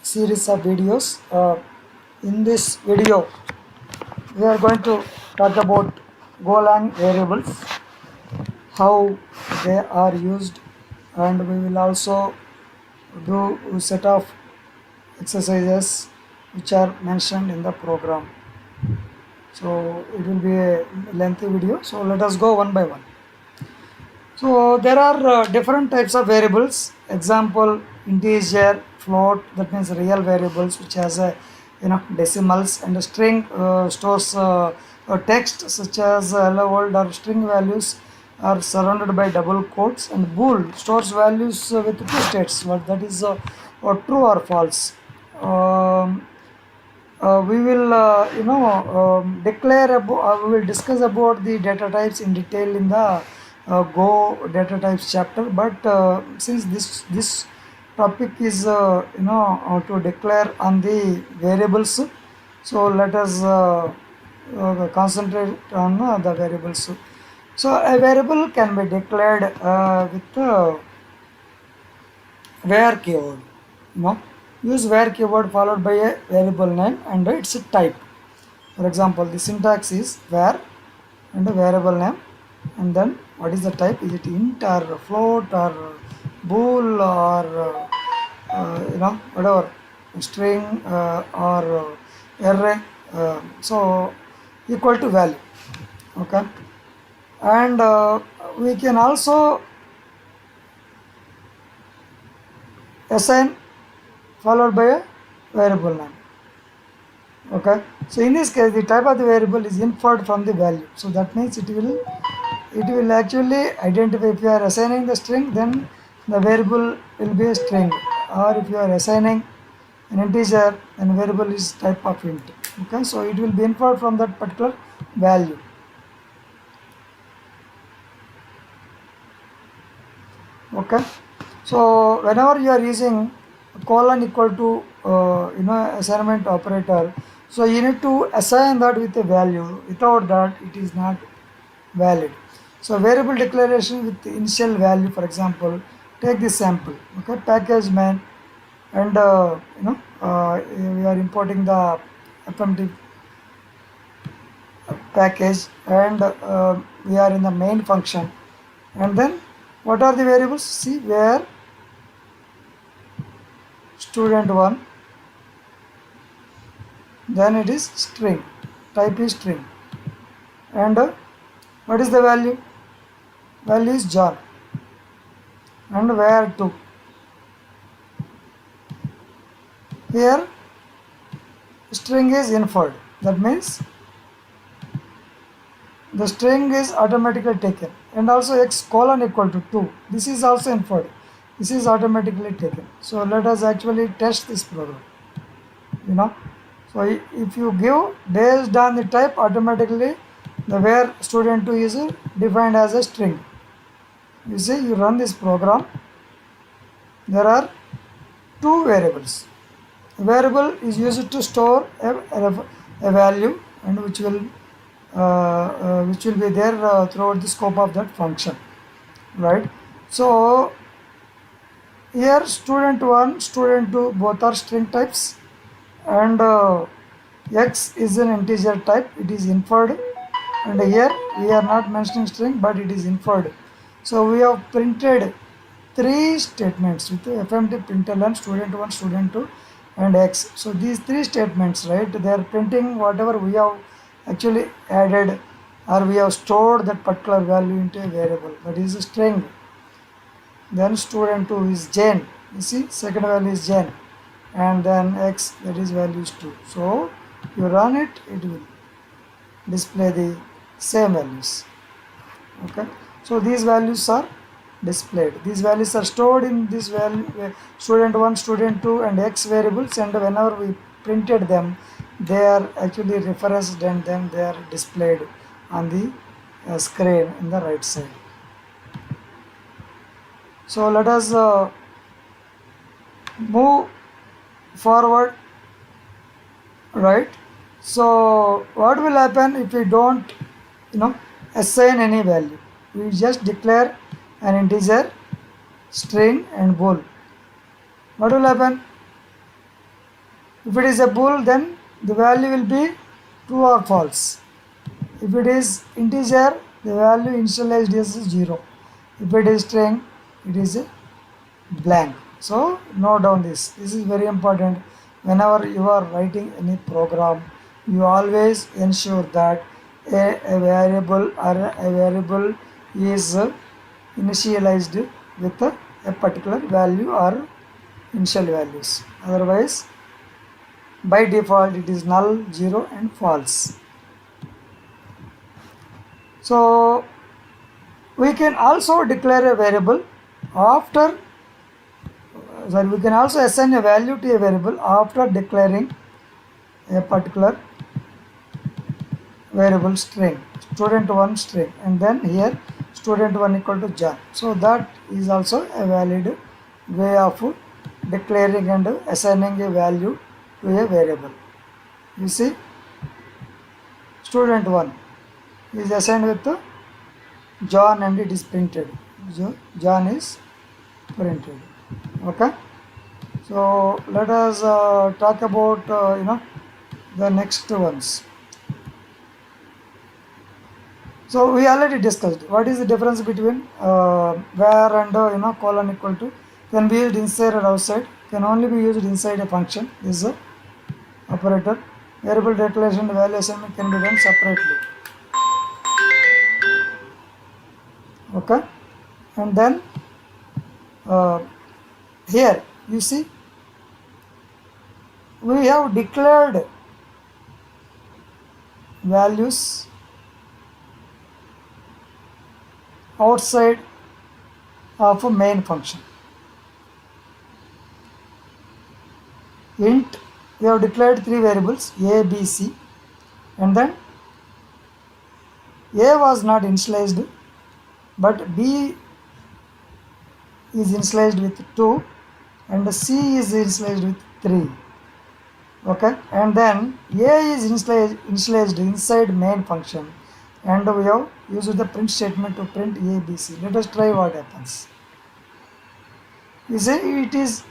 series of videos. In this video, we are going to talk about Golang variables, how they are used, and we will also do a set of exercises which are mentioned in the program. So it will be a lengthy video. So let us go one by one. So there are different types of variables. Example, integer, float, that means real variables which has a decimals, and a string stores a text such as hello world, or string values are surrounded by double quotes, and bool stores values with two states, what that is or true or false. We will declare about, we will discuss about the data types in detail in the Go data types chapter, but since this topic is to declare on the variables, so let us concentrate on the variables. So a variable can be declared with where keyword. Use where keyword followed by a variable name and its type. For example, the syntax is where and a variable name, and then what is the type? Is it int or float or bool or whatever, string or array? So equal to value. Okay, and we can also assign followed by a variable name. Okay, so in this case the type of the variable is inferred from the value, so that means it will actually identify. If you are assigning the string, then the variable will be a string, or if you are assigning an integer, then variable is type of int. Okay, so it will be inferred from that particular value. Okay, so whenever you are using colon equal to assignment operator, so you need to assign that with a value. Without that, it is not valid. So variable declaration with the initial value, for example, take this sample. Okay, package main, and we are importing the FMT package, and we are in the main function, and then what are the variables? See, where student1, then it is string, type is string, and what is the value? Value is John, and where to. Here string is inferred, that means the string is automatically taken, and also x colon equal to 2, this is also inferred, this is automatically taken. So let us actually test this program. So if you give based on the type, automatically the where student2 is defined as a string. You see, you run this program, there are two variables. A variable is used to store a value, and which will be there throughout the scope of that function, right? So here student1, student2 both are string types, and x is an integer type, it is inferred, and here we are not mentioning string, but it is inferred. So we have printed three statements with FMT println student1, student2 and x. So these three statements, right, they are printing whatever we have actually added, or we have stored that particular value into a variable, that is a string. Then student2 is Jane, you see, second value is Jane, and then x, that is value is 2. So you run it, it will display the same values. Okay, so these values are displayed, these values are stored in this value student1, student2 and x variables, and whenever we printed them, they are actually referenced, and then they are displayed on the screen in the right side. So let us move forward, right? So what will happen if we don't assign any value? We just declare an integer, string and bool. What will happen? If it is a bool, then the value will be true or false. If it is integer, the value initialized is 0. If it is string, it is a blank. So note down this. This is very important. Whenever you are writing any program, you always ensure that a variable or a variable is initialized with a particular value or initial values. Otherwise, by default, it is null, 0 and false. So we can also declare a variable after, we can also assign a value to a variable after declaring a particular variable string, student1 string, and then here student1 equal to John. So that is also a valid way of declaring and assigning a value to a variable. You see, student1 is assigned with John and it is printed. So John is printed. Okay. So let us talk about the next ones. So we already discussed what is the difference between where and colon equal to can be used inside or outside, can only be used inside a function. This is a operator. Variable declaration and value assignment can be done separately. Okay, and then here you see we have declared values outside of a main function. Int, we have declared three variables a, b, c, and then a was not initialized, but b is initialized with 2 and c is initialized with 3. Okay, and then a is initialized inside main function, and we have used the print statement to print a, b, c. Let us try what happens. You see, it is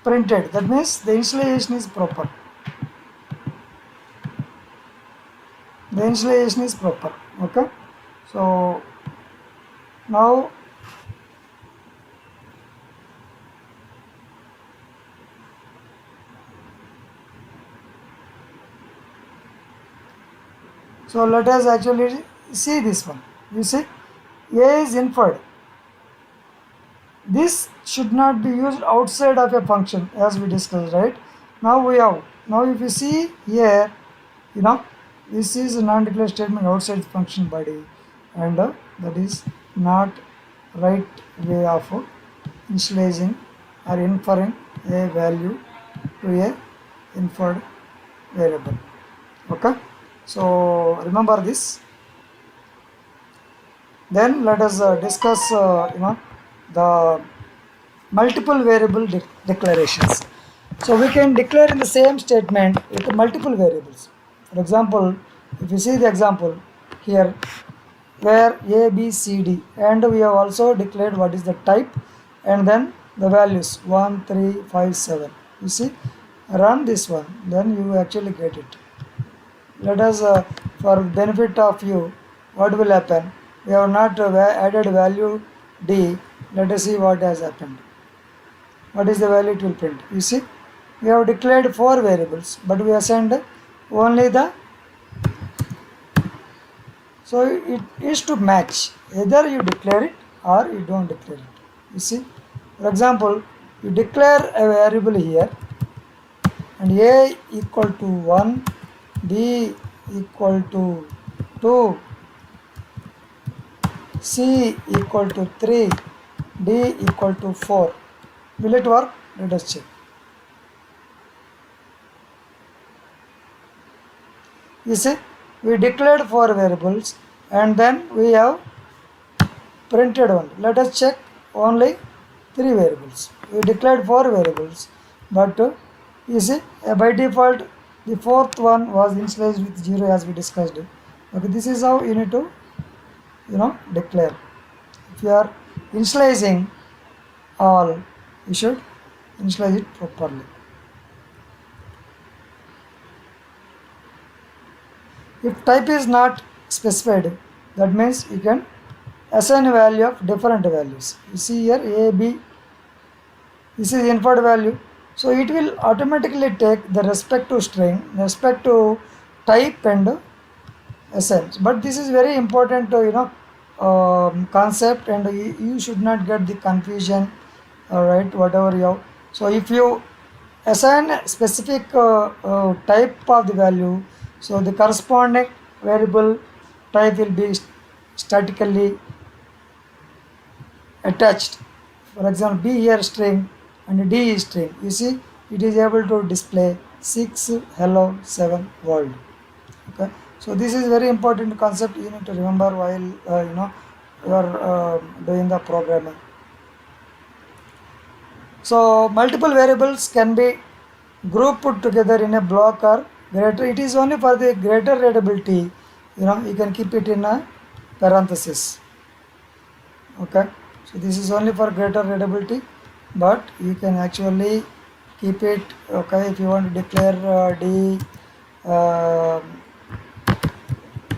printed, that means the initialization is proper. The initialization is proper. Okay, so now let us actually see this one. You see, a is inferred. This should not be used outside of a function as we discussed, right? Now if you see here, this is a non-declared statement outside the function body, and that is not right way of initializing or inferring a value to a inferred variable. Okay, so remember this. Then let us discuss the multiple variable declarations. So we can declare in the same statement with multiple variables. For example, if you see the example here where a, b, c, d, and we have also declared what is the type and then the values 1, 3, 5, 7. You see, run this one, then you actually get it. Let us, for benefit of you, what will happen? We have not added value d. Let us see what has happened. What is the value it will print? You see, we have declared 4 variables, but we assigned only the. So it is to match. Either you declare it or you don't declare it. You see, for example, you declare a variable here, and a equal to 1, b equal to 2, c equal to 3, d equal to 4. Will it work? Let us check. You see, we declared 4 variables and then we have printed one. Let us check only 3 variables. We declared 4 variables, but you see, by default the 4th one was initialized with 0 as we discussed. Okay, this is how you need to declare. If you are initializing all, you should initialize it properly. If type is not specified, that means you can assign a value of different values. You see here a, b, this is inferred value. So it will automatically take the respective string, respective type and assign. But this is very important, concept, and you should not get the confusion. All right, whatever you have. So if you assign a specific type of the value, so the corresponding variable type will be statically attached. For example, B here string and D is string. You see, it is able to display 6 hello 7 world. Okay, so this is very important concept you need to remember while you are doing the programming. So multiple variables can be grouped put together in a block or greater. It is only for the greater readability. You can keep it in a parenthesis. Okay, so this is only for greater readability, but you can actually keep it. Okay, if you want to declare d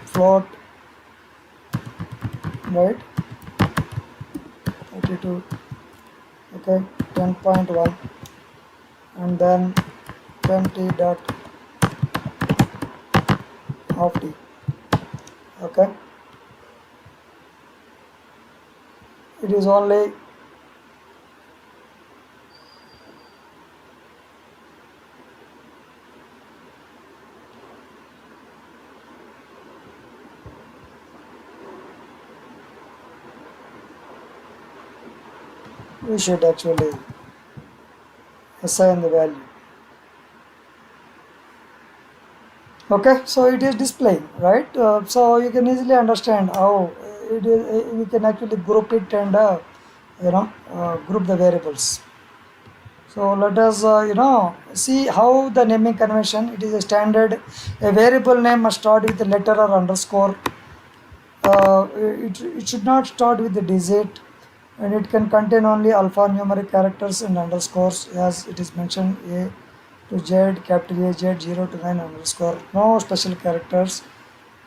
float, right, 32, okay, 10.1, and then 20 dot of t. Okay, it is only we should actually assign the value. Okay, so it is displaying, right? So you can easily understand how it is. We can actually group it and group the variables. So let us see how the naming convention. It is a standard. A variable name must start with a letter or underscore. It should not start with the digit, and it can contain only alphanumeric characters and underscores, as it is mentioned A to Z, capital A Z 0 to 9 underscore. No special characters.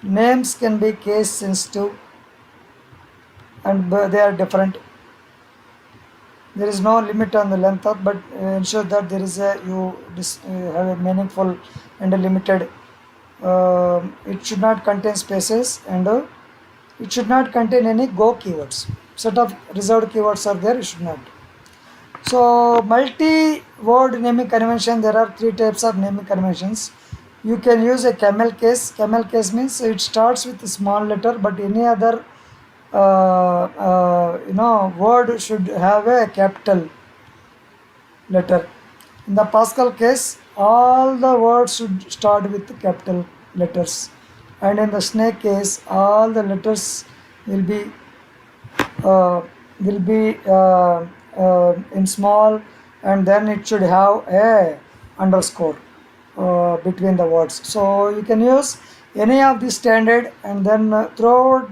Names can be case sensitive, and they are different. There is no limit on the length of, but ensure that there is have a meaningful and a limited. It should not contain spaces, and it should not contain any go keywords. Set of reserved keywords are there, it should not. So multi-word naming convention, there are 3 types of naming conventions. You can use a camel case. Camel case means it starts with a small letter, but any other word should have a capital letter. In the Pascal case, all the words should start with capital letters, and in the snake case, all the letters will be in small, and then it should have a underscore between the words. So you can use any of the standard, and then throughout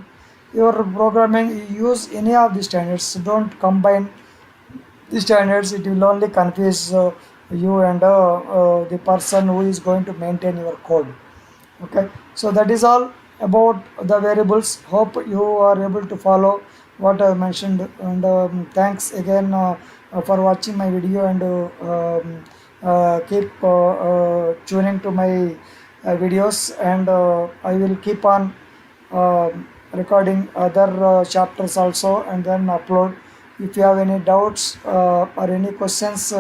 your programming you use any of the standards. Don't combine the standards, it will only confuse you and the person who is going to maintain your code. Okay, so that is all about the variables. Hope you are able to follow what I mentioned, and thanks again for watching my video, and keep tuning to my videos, and I will keep on recording other chapters also, and then upload. If you have any doubts or any questions,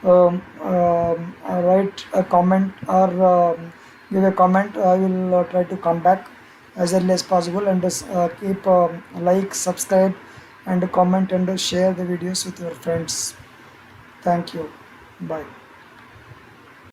write a comment, or give a comment. I will try to come back as early as possible, and keep like, subscribe, and comment, and share the videos with your friends. Thank you. Bye.